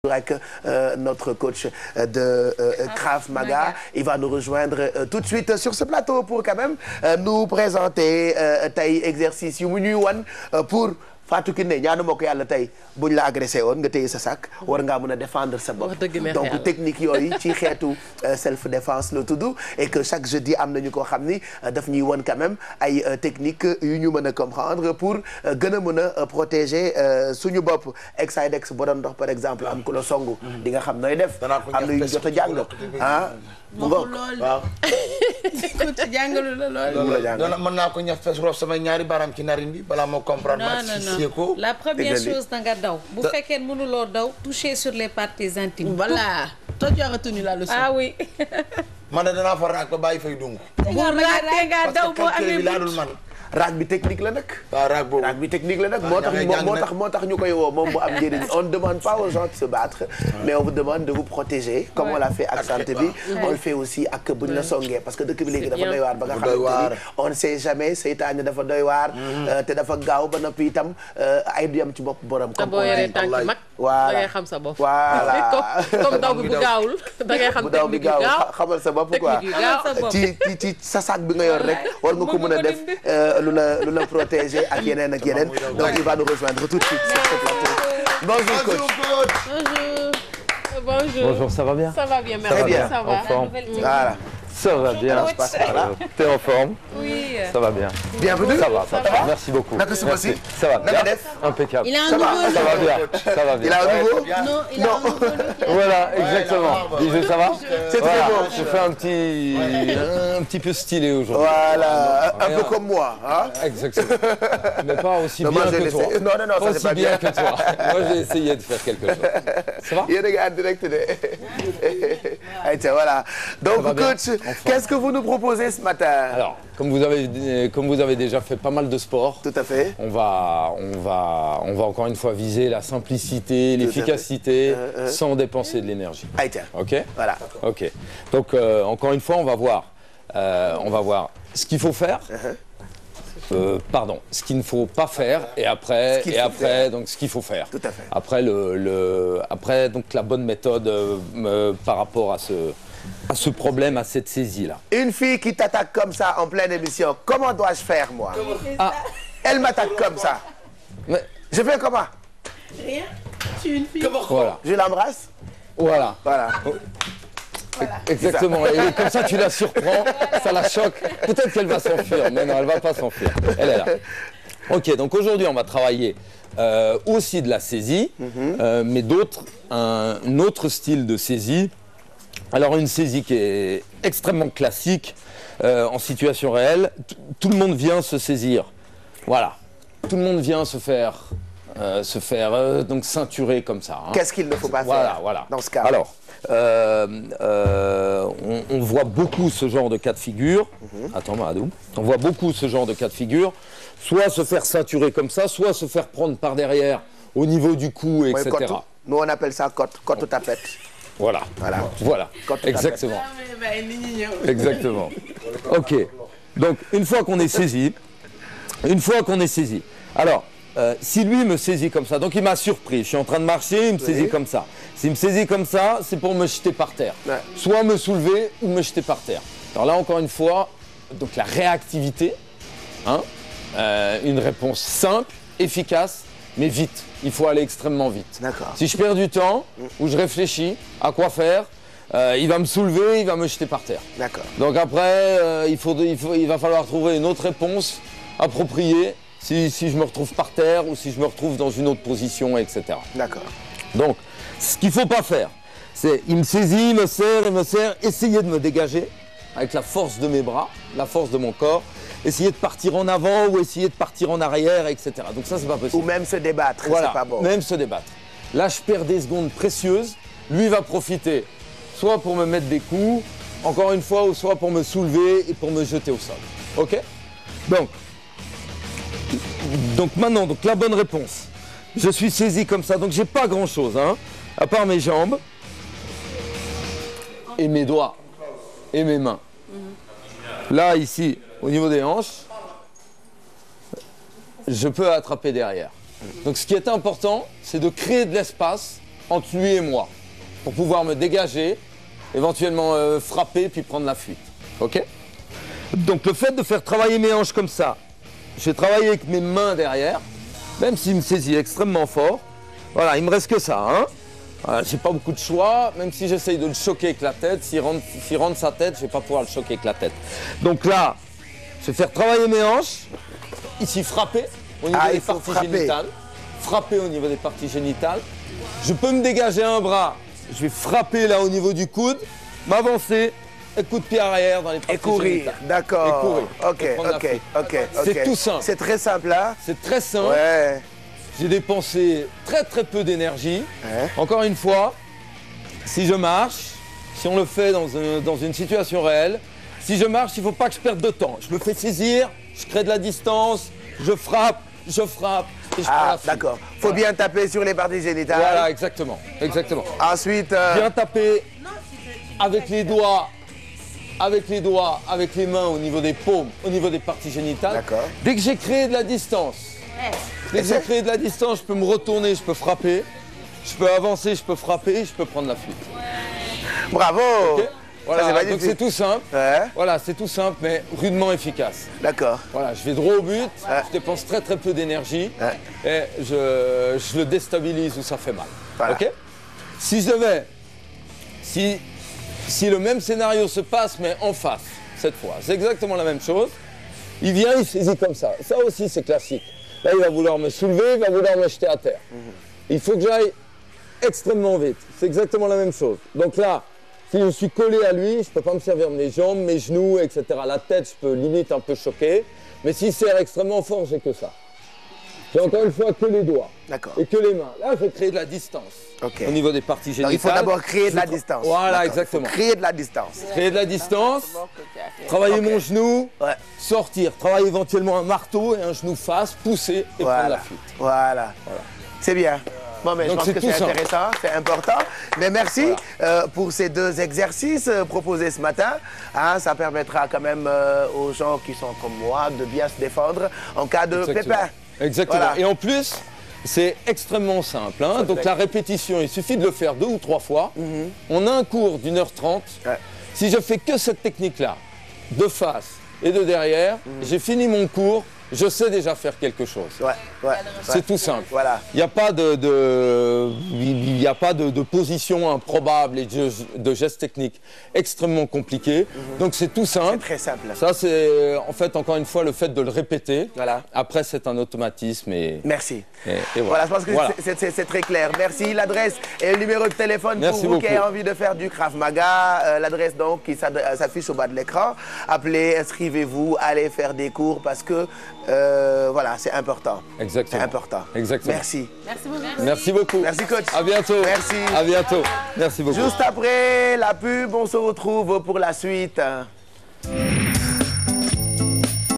Avec notre coach de Krav Maga. Il va nous rejoindre tout de suite sur ce plateau pour quand même nous présenter tey exercice yu mu ñuy wan pour Fatou Kiné ñaanu ma ko yàlla tey buñ la agressé woon nga téye sa sac war ngaa mën a défendre sa bopp. Donc technique yooyu ci xeetu self défense la tudd et que chaque jeudi am nañu ko xam ni daf ñuy wan quand même ay technique yu ñu mën a comprendre pour gën a mën a protéger suñu bopp. Exidex boo doon dox par exemple am ku la songu di nga xam nooy def am na yu jot a jàng ah mu ngoog waaw jàngalu la lool. mën naa ko ñax fes rof sama ñaari baaraam ci narin bi balaa moo comprendre. non la première chose na nga daw. bu fekkee mënuloo daw toucher sur les parties intimes. voilà toi tu as retenu la leçon. ah oui. man de danaa far raak ba bàyyi fay dung. bu raatee nga daw boo amee man. raag bi technique la nag. waaw raag boobu raag bi technique la nag moo tax ñu koy woo moom bu am njëriñ. On ne demande pas aux gens de se battre mais on vous demande de vous protéger comme on l'a fait ak santé bi. on le fait aussi ak buñ la songee parce que dëkk bi léegi dafa doy waar ba nga xamante ni on ne sait jamais seytaane dafa doy waar. te dafa gaaw ba noppi itam ay du yam ci bopp borom. comme boo yoree tànk mag. voilà da ngay xam sa bopp. voilà comme daw bi bu gaawul. da ngay xam technique yu gaaw xamal sa bopp quoi. ci sa sac bi nga yor rek war nga ko mën a def. lu la protéger ak yeneen ak yeneen donc il va nous rejoindre tout de suite sur ce plateau. Bonjour coach. Bonjour. Bonjour, ça va bien? Ça va bien, merci. Très bien. Ça va. En forme. Voilà. Ça va bien. T'es en forme? Oui. Ça va bien. Bienvenue. Ça va. Merci beaucoup. Merci. Ça va bien. Impeccable. Il a un nouveau. Ça va bien. Ça va bien. Il a un nouveau? Non, il a un nouveau. Voilà, exactement. Bijou, ça va? C'est très beau. Je fais un petit peu stylé aujourd'hui. Voilà, un peu comme moi, hein? Exactement. Mais pas aussi bien que toi. Non, Pas ça c'est pas aussi bien bien que toi. Moi, j'ai essayé de faire quelque chose. Ça va? Yéen a ngi en direct de. Voilà. Donc coach, qu'est-ce que vous nous proposez ce matin? Alors, comme vous avez déjà fait pas mal de sport. Tout à fait. On va encore une fois viser la simplicité, l'efficacité, sans dépenser de l'énergie. Ok? Voilà. Ok. Donc encore une fois, on va voir ce qu'il faut faire. Pardon, ce qu'il ne faut pas faire et après donc ce qu'il faut faire. Tout à fait. Après après donc la bonne méthode par rapport à ce problème, à cette saisie là. Une fille qui t'attaque comme ça en pleine émission, comment dois-je faire moi? Ah, elle m'attaque comme ça. Mais je fais comment? Rien. Tu es une fille. Voilà. Je l'embrasse. Voilà. Voilà. Exactement. Et comme ça, tu la surprends, ça la choque. Peut-être qu'elle va s'enfuir, mais non, elle va pas s'enfuir. Elle est là. Ok, donc aujourd'hui, on va travailler aussi de la saisie, mais un autre style de saisie. Alors une saisie qui est extrêmement classique en situation réelle. Tout le monde vient se saisir. Voilà. Tout le monde vient se faire donc ceinturer comme ça. Hein. Qu'est-ce qu'il ne faut pas faire voilà. Dans ce cas? Alors, on voit beaucoup ce genre de cas de figure. Attends, Madou. On voit beaucoup ce genre de cas de figure. Soit se faire ceinturer comme ça, soit se faire prendre par derrière au niveau du cou, etc. Ouais, nous, on appelle ça côte tapette. Voilà. Exactement. Exactement. Ok. Donc, une fois qu'on est saisi, alors, si lui me saisit comme ça, donc il m'a surpris, je suis en train de marcher, il me saisit comme ça. S'il me saisit comme ça, c'est pour me jeter par terre. Ouais. Soit me soulever ou me jeter par terre. Alors là, encore une fois, donc la réactivité, hein, une réponse simple, efficace, mais vite. Il faut aller extrêmement vite. Si je perds du temps ou je réfléchis à quoi faire, il va me soulever, il va me jeter par terre. Donc après, il va falloir trouver une autre réponse appropriée si je me retrouve par terre ou si je me retrouve dans une autre position, etc. Donc, ce qu'il ne faut pas faire, c'est il me saisit, il me serre, essayer de me dégager avec la force de mes bras, la force de mon corps. Essayer de partir en avant ou essayer de partir en arrière, etc. Donc ça, c'est pas possible. Ou même se débattre, voilà, c'est pas bon. Même se débattre. Là, je perds des secondes précieuses. Lui va profiter soit pour me mettre des coups, encore une fois, ou soit pour me soulever et pour me jeter au sol. Ok? Donc maintenant, la bonne réponse. Je suis saisi comme ça, donc j'ai pas grand-chose, hein, à part mes jambes et mes doigts et mes mains. Là, ici, au niveau des hanches, je peux attraper derrière. Donc ce qui est important, c'est de créer de l'espace entre lui et moi pour pouvoir me dégager, éventuellement frapper puis prendre la fuite. Ok? Donc le fait de faire travailler mes hanches comme ça, je vais travailler avec mes mains derrière, même s'il me saisit extrêmement fort. Voilà, il me reste que ça. Hein? Voilà, j'ai pas beaucoup de choix, même si j'essaye de le choquer avec la tête. S'il rentre sa tête, je vais pas pouvoir le choquer avec la tête. Donc là, je vais faire travailler mes hanches. Ici, frapper au niveau des parties génitales. Frapper au niveau des parties génitales. Je peux me dégager un bras. Je vais frapper là au niveau du coude, m'avancer. Un coup de pied arrière dans les parties génitales. D'accord. Et courir. Ok. C'est tout simple. C'est très simple, là. C'est très simple. Ouais. J'ai dépensé très peu d'énergie. Ouais. Encore une fois, si je marche, si on le fait dans une situation réelle, si je marche, il ne faut pas que je perde de temps. Je me fais saisir, je crée de la distance, je frappe et je prends la fuite. D'accord. Faut bien taper sur les parties génitales. Voilà, exactement. Ensuite... Bien taper avec les doigts, avec les mains au niveau des paumes, au niveau des parties génitales. D'accord. Dès que j'ai créé de la distance, je peux me retourner, je peux frapper, je peux avancer, je peux frapper, je peux prendre la fuite. Bravo. Okay. Voilà, donc c'est tout simple. Ouais. Voilà, c'est tout simple, mais rudement efficace. D'accord. Voilà, je vais droit au but, je dépense très peu d'énergie et je le déstabilise où ça fait mal. Voilà. Ok. Si le même scénario se passe, mais en face, cette fois, c'est exactement la même chose. Il vient, il saisit comme ça. Ça aussi, c'est classique. Là, il va vouloir me soulever, il va vouloir me jeter à terre. Il faut que j'aille extrêmement vite. C'est exactement la même chose. Donc là, si je suis collé à lui, je ne peux pas me servir de mes jambes, mes genoux, etc. La tête, je peux limite un peu choquer. Mais s'il serre extrêmement fort, j'ai que ça. J'ai encore une fois que les doigts. D'accord. Et que les mains. Là, je vais créer de la distance. Okay. Au niveau des parties génitales. Donc, il faut d'abord créer de la distance. Voilà, exactement. Créer de la distance. Créer de la distance, travailler mon genou, sortir, travailler éventuellement un marteau et un genou face, pousser et prendre la fuite. Voilà. C'est bien. Bon, mais donc je pense que c'est intéressant, c'est important. Mais merci pour ces deux exercices proposés ce matin. Hein, ça permettra quand même aux gens qui sont comme moi de bien se défendre en cas de pépin. Exactement. Voilà. Et en plus, c'est extrêmement simple. Hein. Donc la répétition, il suffit de le faire 2 ou 3 fois. On a un cours d'1h30. Si je fais que cette technique-là, de face et de derrière, j'ai fini mon cours. Je sais déjà faire quelque chose. C'est tout simple. Voilà. Il n'y a pas de position improbable et de gestes techniques extrêmement compliqués. Donc c'est tout simple. C'est très simple. Ça, c'est en fait, encore une fois, le fait de le répéter. Voilà. Après, c'est un automatisme. Merci. Et voilà. Je pense que c'est très clair. Merci. L'adresse et le numéro de téléphone pour vous qui avez envie de faire du Krav Maga. L'adresse donc qui s'affiche au bas de l'écran. Appelez, inscrivez-vous, allez faire des cours parce que voilà, c'est important. Exactement. C'est important. Exactement. Merci. Merci beaucoup. Merci beaucoup. Merci coach. À bientôt. Merci. À bientôt. Merci beaucoup. Juste après la pub, on se retrouve pour la suite.